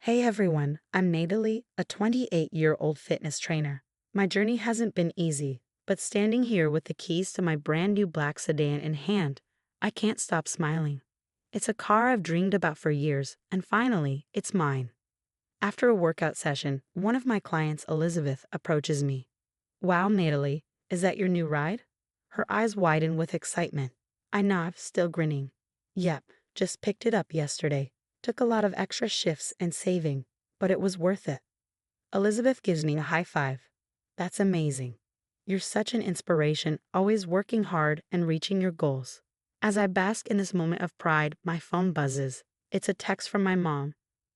Hey everyone, I'm Natalie, a 28-year-old fitness trainer. My journey hasn't been easy, but standing here with the keys to my brand new black sedan in hand, I can't stop smiling. It's a car I've dreamed about for years, and finally, it's mine. After a workout session, one of my clients, Elizabeth, approaches me. Wow, Natalie, is that your new ride? Her eyes widen with excitement. I nod, still grinning. Yep, just picked it up yesterday. Took a lot of extra shifts and saving, but it was worth it. Elizabeth gives me a high five. That's amazing. You're such an inspiration, always working hard and reaching your goals. As I bask in this moment of pride, my phone buzzes. It's a text from my mom.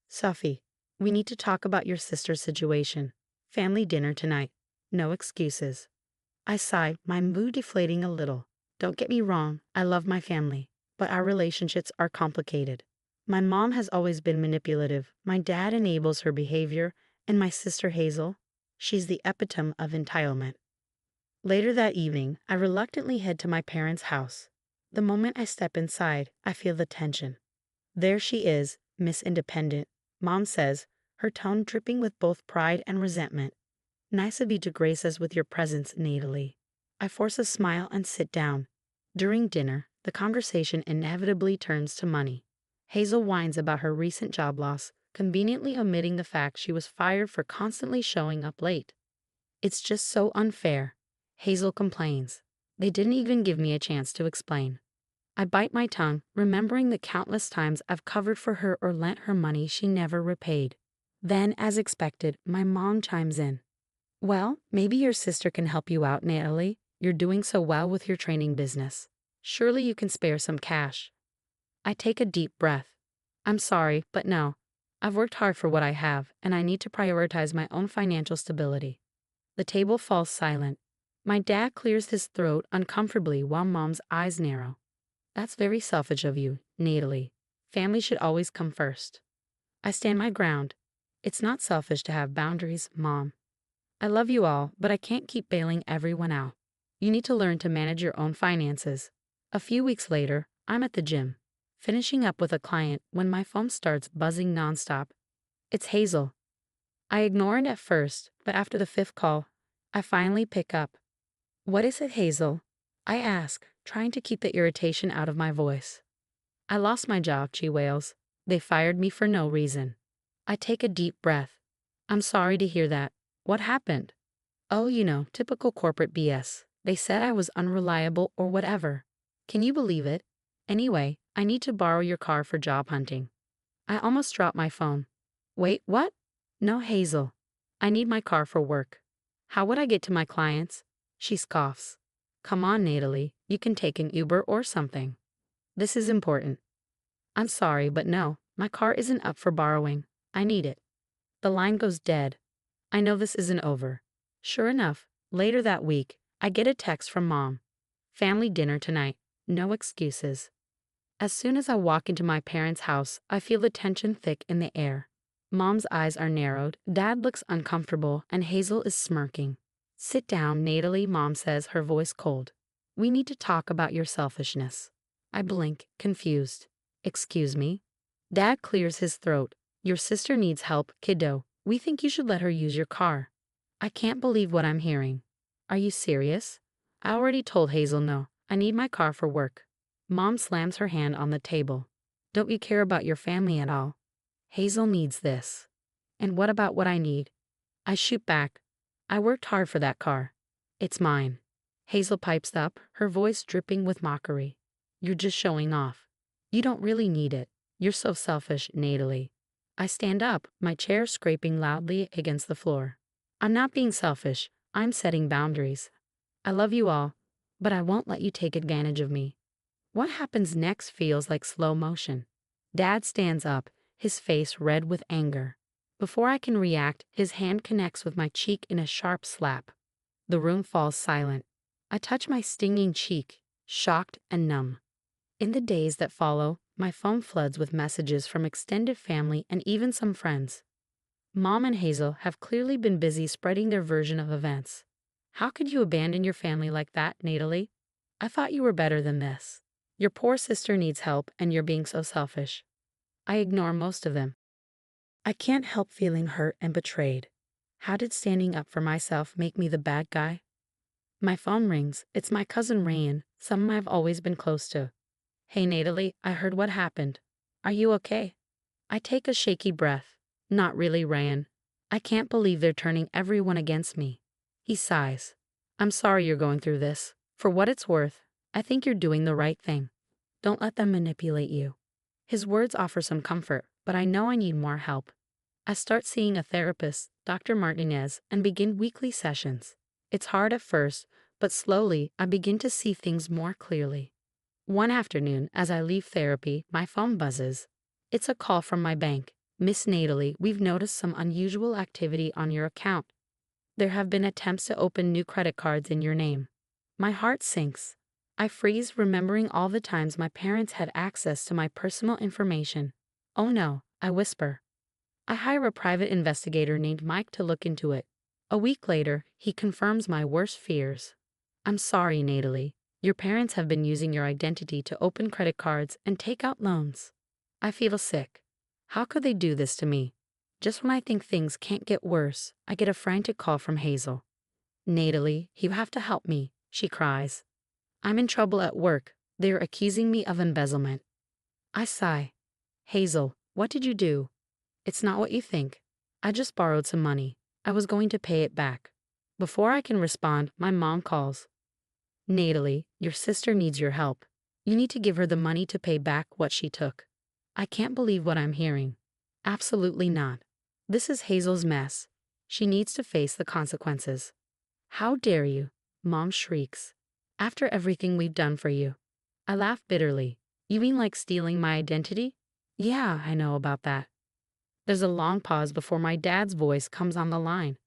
Sophie, we need to talk about your sister's situation. Family dinner tonight. No excuses. I sigh, my mood deflating a little. Don't get me wrong, I love my family, but our relationships are complicated. My mom has always been manipulative, my dad enables her behavior, and my sister Hazel, she's the epitome of entitlement. Later that evening, I reluctantly head to my parents' house. The moment I step inside, I feel the tension. There she is, Miss Independent, Mom says, her tone dripping with both pride and resentment. Nice of you to grace us with your presence, Natalie. I force a smile and sit down. During dinner, the conversation inevitably turns to money. Hazel whines about her recent job loss, conveniently omitting the fact she was fired for constantly showing up late. It's just so unfair, Hazel complains. They didn't even give me a chance to explain. I bite my tongue, remembering the countless times I've covered for her or lent her money she never repaid. Then, as expected, my mom chimes in. Well, maybe your sister can help you out, Natalie. You're doing so well with your training business. Surely you can spare some cash. I take a deep breath. I'm sorry, but no. I've worked hard for what I have, and I need to prioritize my own financial stability. The table falls silent. My dad clears his throat uncomfortably while Mom's eyes narrow. That's very selfish of you, Natalie. Family should always come first. I stand my ground. It's not selfish to have boundaries, Mom. I love you all, but I can't keep bailing everyone out. You need to learn to manage your own finances. A few weeks later, I'm at the gym, finishing up with a client when my phone starts buzzing nonstop. It's Hazel. I ignore it at first, but after the fifth call, I finally pick up. What is it, Hazel? I ask, trying to keep the irritation out of my voice. I lost my job, she wails. They fired me for no reason. I take a deep breath. I'm sorry to hear that. What happened? Oh, typical corporate BS. They said I was unreliable or whatever. Can you believe it? Anyway, I need to borrow your car for job hunting. I almost dropped my phone. Wait, what? No, Hazel. I need my car for work. How would I get to my clients? She scoffs. Come on, Natalie. You can take an Uber or something. This is important. I'm sorry, but no, my car isn't up for borrowing. I need it. The line goes dead. I know this isn't over. Sure enough, later that week, I get a text from Mom. Family dinner tonight. No excuses. As soon as I walk into my parents' house, I feel the tension thick in the air. Mom's eyes are narrowed, Dad looks uncomfortable, and Hazel is smirking. Sit down, Natalie, Mom says, her voice cold. We need to talk about your selfishness. I blink, confused. Excuse me? Dad clears his throat. Your sister needs help, kiddo. We think you should let her use your car. I can't believe what I'm hearing. Are you serious? I already told Hazel no. I need my car for work. Mom slams her hand on the table. Don't you care about your family at all? Hazel needs this. And what about what I need? I shoot back. I worked hard for that car. It's mine. Hazel pipes up, her voice dripping with mockery. You're just showing off. You don't really need it. You're so selfish, Natalie. I stand up, my chair scraping loudly against the floor. I'm not being selfish. I'm setting boundaries. I love you all, but I won't let you take advantage of me. What happens next feels like slow motion. Dad stands up, his face red with anger. Before I can react, his hand connects with my cheek in a sharp slap. The room falls silent. I touch my stinging cheek, shocked and numb. In the days that follow, my phone floods with messages from extended family and even some friends. Mom and Hazel have clearly been busy spreading their version of events. How could you abandon your family like that, Natalie? I thought you were better than this. Your poor sister needs help and you're being so selfish. I ignore most of them. I can't help feeling hurt and betrayed. How did standing up for myself make me the bad guy? My phone rings. It's my cousin Rayan, someone I've always been close to. Hey Natalie, I heard what happened. Are you okay? I take a shaky breath. Not really, Rayan. I can't believe they're turning everyone against me. He sighs. I'm sorry you're going through this. For what it's worth, I think you're doing the right thing. Don't let them manipulate you. His words offer some comfort, but I know I need more help. I start seeing a therapist, Dr. Martinez, and begin weekly sessions. It's hard at first, but slowly I begin to see things more clearly. One afternoon, as I leave therapy, my phone buzzes. It's a call from my bank. Miss Natalie, we've noticed some unusual activity on your account. There have been attempts to open new credit cards in your name. My heart sinks. I freeze, remembering all the times my parents had access to my personal information. Oh no, I whisper. I hire a private investigator named Mike to look into it. A week later, he confirms my worst fears. I'm sorry, Natalie. Your parents have been using your identity to open credit cards and take out loans. I feel sick. How could they do this to me? Just when I think things can't get worse, I get a frantic call from Hazel. Natalie, you have to help me, she cries. I'm in trouble at work. They're accusing me of embezzlement. I sigh. Hazel, what did you do? It's not what you think. I just borrowed some money. I was going to pay it back. Before I can respond, my mom calls. Natalie, your sister needs your help. You need to give her the money to pay back what she took. I can't believe what I'm hearing. Absolutely not. This is Hazel's mess. She needs to face the consequences. How dare you? Mom shrieks. After everything we've done for you. I laugh bitterly. You mean like stealing my identity? Yeah, I know about that. There's a long pause before my dad's voice comes on the line.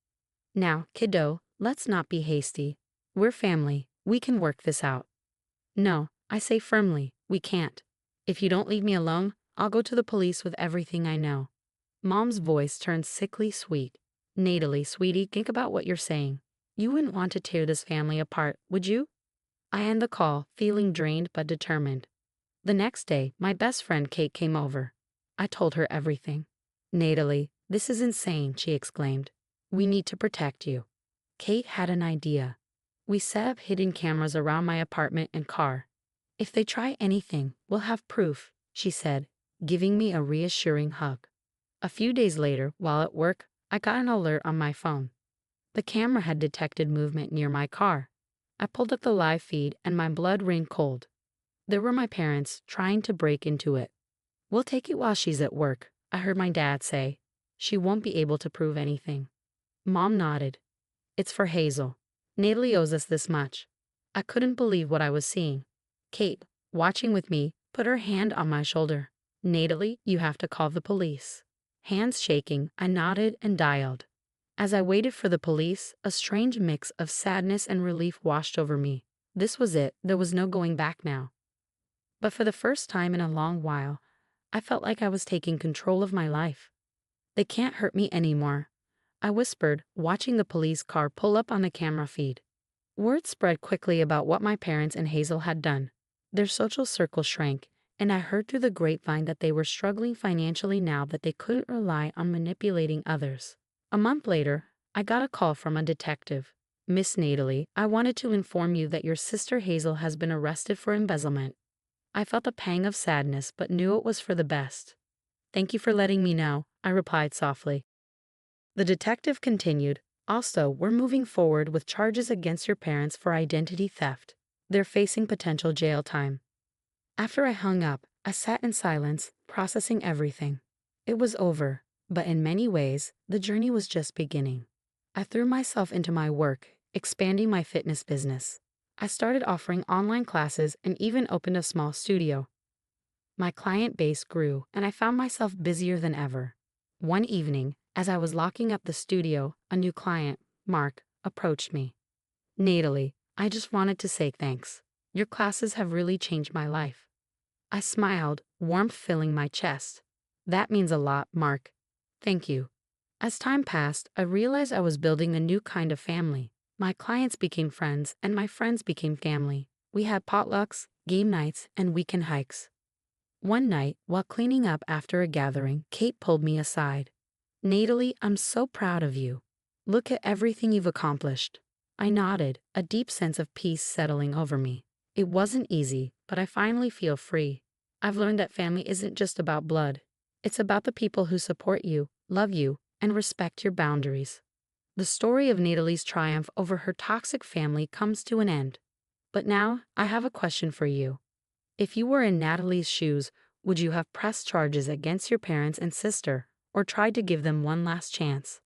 Now, kiddo, let's not be hasty. We're family. We can work this out. No, I say firmly, we can't. If you don't leave me alone, I'll go to the police with everything I know. Mom's voice turns sickly sweet. Natalie, sweetie, think about what you're saying. You wouldn't want to tear this family apart, would you? I end the call, feeling drained but determined. The next day, my best friend Kate came over. I told her everything. Natalie, this is insane, she exclaimed. We need to protect you. Kate had an idea. We set up hidden cameras around my apartment and car. If they try anything, we'll have proof, she said, giving me a reassuring hug. A few days later, while at work, I got an alert on my phone. The camera had detected movement near my car. I pulled up the live feed and my blood ran cold. There were my parents trying to break into it. We'll take it while she's at work, I heard my dad say. She won't be able to prove anything. Mom nodded. It's for Hazel. Natalie owes us this much. I couldn't believe what I was seeing. Kate, watching with me, put her hand on my shoulder. Natalie, you have to call the police. Hands shaking, I nodded and dialed. As I waited for the police, a strange mix of sadness and relief washed over me. This was it, there was no going back now. But for the first time in a long while, I felt like I was taking control of my life. They can't hurt me anymore, I whispered, watching the police car pull up on the camera feed. Word spread quickly about what my parents and Hazel had done. Their social circle shrank, and I heard through the grapevine that they were struggling financially now that they couldn't rely on manipulating others. A month later, I got a call from a detective. Miss Natalie, I wanted to inform you that your sister Hazel has been arrested for embezzlement. I felt a pang of sadness but knew it was for the best. Thank you for letting me know, I replied softly. The detective continued, also, we're moving forward with charges against your parents for identity theft. They're facing potential jail time. After I hung up, I sat in silence, processing everything. It was over, but in many ways, the journey was just beginning. I threw myself into my work, expanding my fitness business. I started offering online classes and even opened a small studio. My client base grew, and I found myself busier than ever. One evening, as I was locking up the studio, a new client, Mark, approached me. Natalie, I just wanted to say thanks. Your classes have really changed my life. I smiled, warmth filling my chest. That means a lot, Mark. Thank you. As time passed, I realized I was building a new kind of family. My clients became friends, and my friends became family. We had potlucks, game nights, and weekend hikes. One night, while cleaning up after a gathering, Kate pulled me aside. Natalie, I'm so proud of you. Look at everything you've accomplished. I nodded, a deep sense of peace settling over me. It wasn't easy, but I finally feel free. I've learned that family isn't just about blood. It's about the people who support you, love you, and respect your boundaries. The story of Natalie's triumph over her toxic family comes to an end. But now, I have a question for you. If you were in Natalie's shoes, would you have pressed charges against your parents and sister, or tried to give them one last chance?